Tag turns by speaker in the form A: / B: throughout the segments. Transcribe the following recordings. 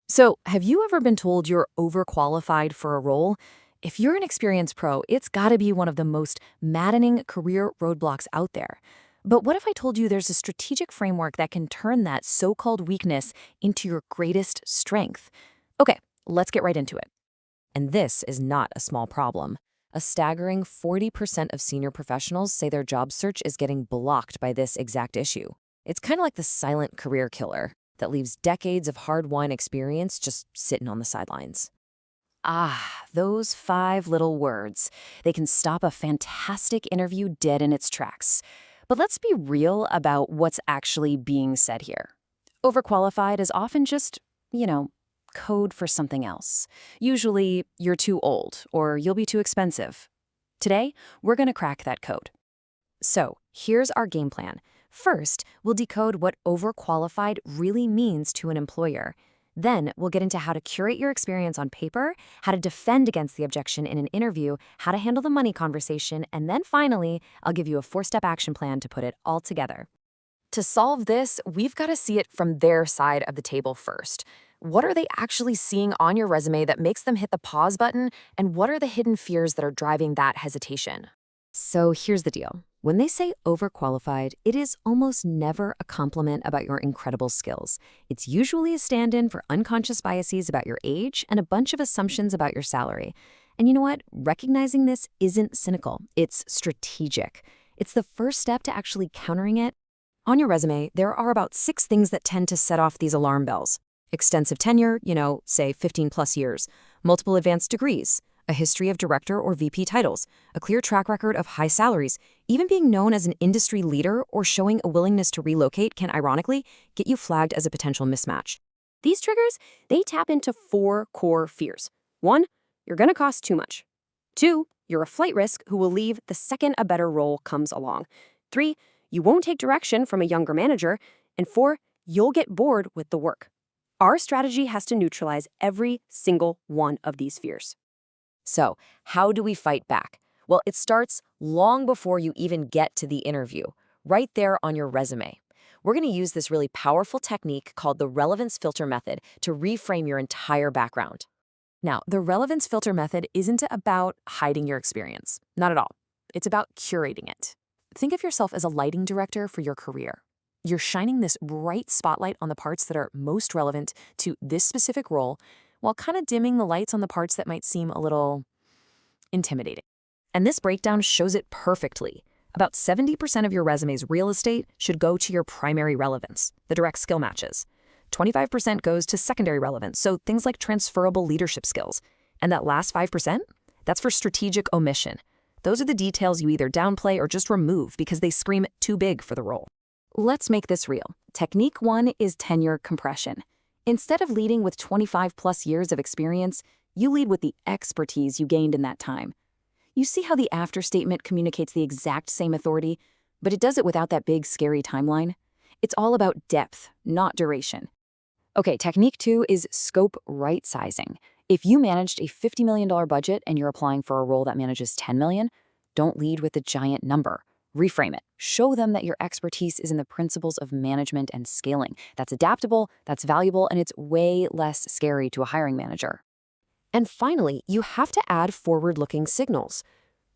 A: So, have you ever been told you're overqualified for a role? If you're an experienced pro, it's gotta be one of the most maddening career roadblocks out there. But what if I told you there's a strategic framework that can turn that so called weakness into your greatest strength? Okay, let's get right into it. And this is not a small problem. A staggering 40% of senior professionals say their job search is getting blocked by this exact issue. It's kind of like the silent career killer that leaves decades of hard-won experience just sitting on the sidelines. Ah, those five little words. They can stop a fantastic interview dead in its tracks. But let's be real about what's actually being said here. Overqualified is often just, you know, code for something else. Usually, you're too old or you'll be too expensive. Today, we're going to crack that code. So, here's our game plan. First, we'll decode what overqualified really means to an employer. Then, we'll get into how to curate your experience on paper, how to defend against the objection in an interview, how to handle the money conversation, and then finally, I'll give you a 4-step action plan to put it all together. To solve this, we've got to see it from their side of the table first. What are they actually seeing on your resume that makes them hit the pause button, and what are the hidden fears that are driving that hesitation? So here's the deal. When they say overqualified, it is almost never a compliment about your incredible skills. It's usually a stand-in for unconscious biases about your age and a bunch of assumptions about your salary. And you know what? Recognizing this isn't cynical. It's strategic. It's the first step to actually countering it. On your resume, there are about 6 things that tend to set off these alarm bells. Extensive tenure, say 15 plus years, multiple advanced degrees, a history of director or VP titles, a clear track record of high salaries. Even being known as an industry leader or showing a willingness to relocate can ironically get you flagged as a potential mismatch. These triggers, they tap into 4 core fears. 1, you're going to cost too much. 2, you're a flight risk who will leave the second a better role comes along. 3, you won't take direction from a younger manager. And 4, you'll get bored with the work. Our strategy has to neutralize every single one of these fears. So, how do we fight back? Well, it starts long before you even get to the interview, right there on your resume. We're going to use this really powerful technique called the Relevance Filter Method to reframe your entire background. Now, the Relevance Filter Method isn't about hiding your experience. Not at all. It's about curating it. Think of yourself as a lighting director for your career. You're shining this bright spotlight on the parts that are most relevant to this specific role, while kind of dimming the lights on the parts that might seem a little intimidating. And this breakdown shows it perfectly. About 70% of your resume's real estate should go to your primary relevance, the direct skill matches. 25% goes to secondary relevance, so things like transferable leadership skills. And that last 5%? That's for strategic omission. Those are the details you either downplay or just remove because they scream too big for the role. Let's make this real. Technique 1 is tenure compression. Instead of leading with 25 plus years of experience, you lead with the expertise you gained in that time. You see how the after statement communicates the exact same authority, but it does it without that big, scary timeline? It's all about depth, not duration. Okay, technique 2 is scope rightsizing. If you managed a $50 million budget and you're applying for a role that manages $10 million, don't lead with the giant number. Reframe it. Show them that your expertise is in the principles of management and scaling. That's adaptable, that's valuable, and it's way less scary to a hiring manager. And finally, you have to add forward-looking signals.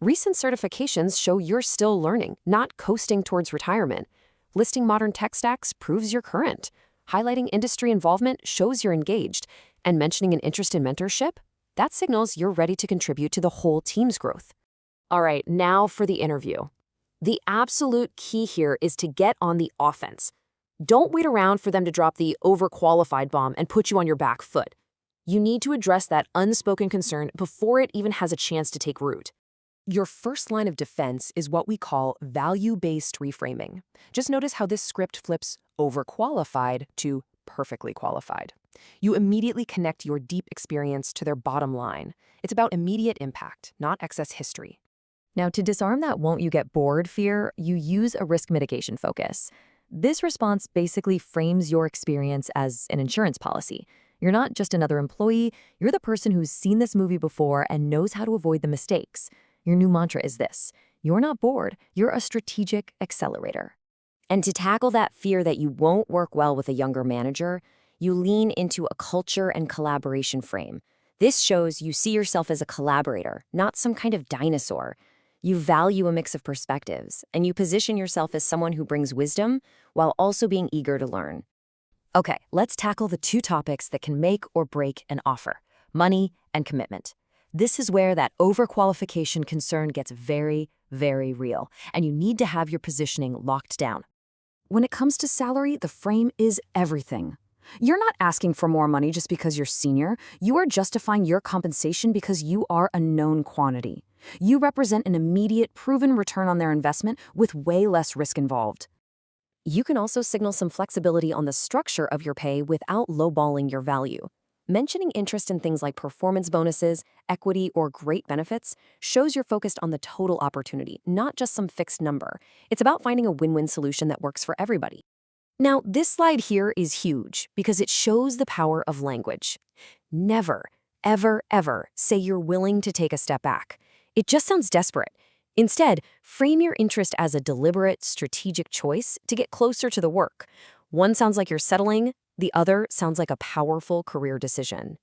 A: Recent certifications show you're still learning, not coasting towards retirement. Listing modern tech stacks proves you're current. Highlighting industry involvement shows you're engaged. And mentioning an interest in mentorship? That signals you're ready to contribute to the whole team's growth. All right, now for the interview. The absolute key here is to get on the offense. Don't wait around for them to drop the overqualified bomb and put you on your back foot. You need to address that unspoken concern before it even has a chance to take root. Your first line of defense is what we call value-based reframing. Just notice how this script flips overqualified to perfectly qualified. You immediately connect your deep experience to their bottom line. It's about immediate impact, not excess history. Now, to disarm that won't you get bored fear, you use a risk mitigation focus. This response basically frames your experience as an insurance policy. You're not just another employee, you're the person who's seen this movie before and knows how to avoid the mistakes. Your new mantra is this: you're not bored, you're a strategic accelerator. And to tackle that fear that you won't work well with a younger manager, You lean into a culture and collaboration frame. This shows you see yourself as a collaborator, not some kind of dinosaur. You value a mix of perspectives, and you position yourself as someone who brings wisdom while also being eager to learn. Okay, let's tackle the two topics that can make or break an offer: money and commitment. This is where that overqualification concern gets very, very real, and you need to have your positioning locked down. When it comes to salary, the frame is everything. You're not asking for more money just because you're senior. You are justifying your compensation because you are a known quantity. You represent an immediate, proven return on their investment with way less risk involved. You can also signal some flexibility on the structure of your pay without lowballing your value. Mentioning interest in things like performance bonuses, equity, or great benefits shows you're focused on the total opportunity, not just some fixed number. It's about finding a win-win solution that works for everybody. Now, this slide here is huge because it shows the power of language. Never, ever, ever say you're willing to take a step back. It just sounds desperate. Instead, frame your interest as a deliberate, strategic choice to get closer to the work. One sounds like you're settling, the other sounds like a powerful career decision.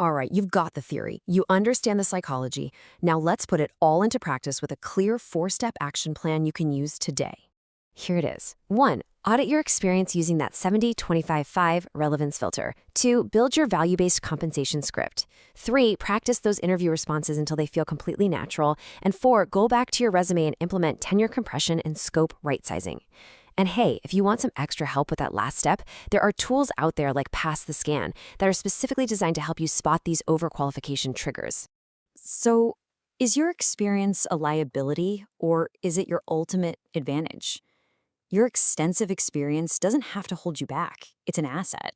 A: All right, you've got the theory. You understand the psychology. Now let's put it all into practice with a clear 4-step action plan you can use today. Here it is. 1. Audit your experience using that 70-25-5 relevance filter. 2. Build your value-based compensation script. 3. Practice those interview responses until they feel completely natural. And 4. Go back to your resume and implement tenure compression and scope rightsizing. And hey, if you want some extra help with that last step, there are tools out there like Pass the Scan that are specifically designed to help you spot these overqualification triggers. So, is your experience a liability or is it your ultimate advantage? Your extensive experience doesn't have to hold you back. It's an asset.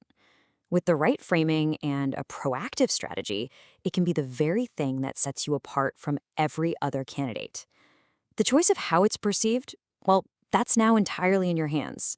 A: With the right framing and a proactive strategy, it can be the very thing that sets you apart from every other candidate. The choice of how it's perceived, well, that's now entirely in your hands.